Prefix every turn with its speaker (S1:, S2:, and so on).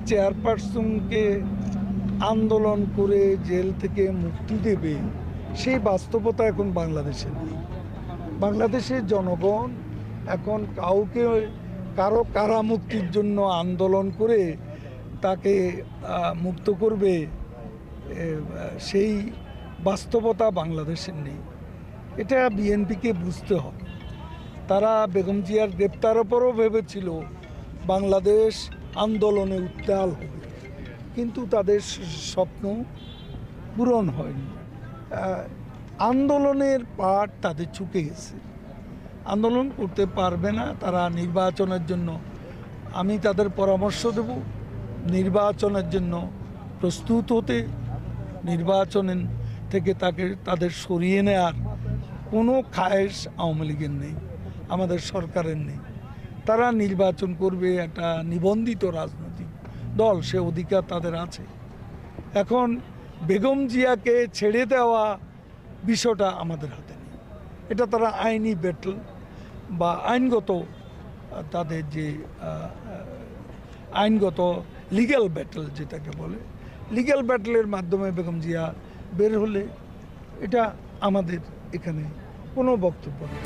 S1: চেয়ারপারসনকে আন্দোলন করে জেল থেকে মুক্তি দেবে সেই বাস্তবতা এখন বাংলাদেশে নেই। বাংলাদেশের জনগণ এখন কারো কারামুক্তির জন্য আন্দোলন করে তাকে মুক্ত করবে সেই বাস্তবতা বাংলাদেশের নেই। এটা বিএনপিকে বুঝতে হবে। তারা বেগম জিয়ার গ্রেপ্তারের পরও ভেবেছিল বাংলাদেশ আন্দোলনে উত্তাল হবে, কিন্তু তাদের স্বপ্ন পূরণ হয়নি। আন্দোলনের পাট তাদের চুকে গেছে, আন্দোলন করতে পারবে না। তারা নির্বাচনের জন্য, আমি তাদের পরামর্শ দেব নির্বাচনের জন্য প্রস্তুত হতে। নির্বাচন থেকে তাদের সরিয়ে নেওয়ার কোনো খায়েশ আওয়ামী লীগের নেই, আমাদের সরকারের নেই। তারা নির্বাচন করবে, একটা নিবন্ধিত রাজনৈতিক দল, সে অধিকার তাদের আছে। এখন বেগম জিয়াকে ছেড়ে দেওয়া বিষয়টা আমাদের হাতে নেই। এটা তারা আইনি ব্যাটল বা আইনগত তাদের যে আইনগত লিগ্যাল ব্যাটল যেটাকে বলে, লিগ্যাল ব্যাটলের মাধ্যমে বেগম জিয়া বের হলে এটা আমাদের এখানে কোনো বক্তব্য নেই।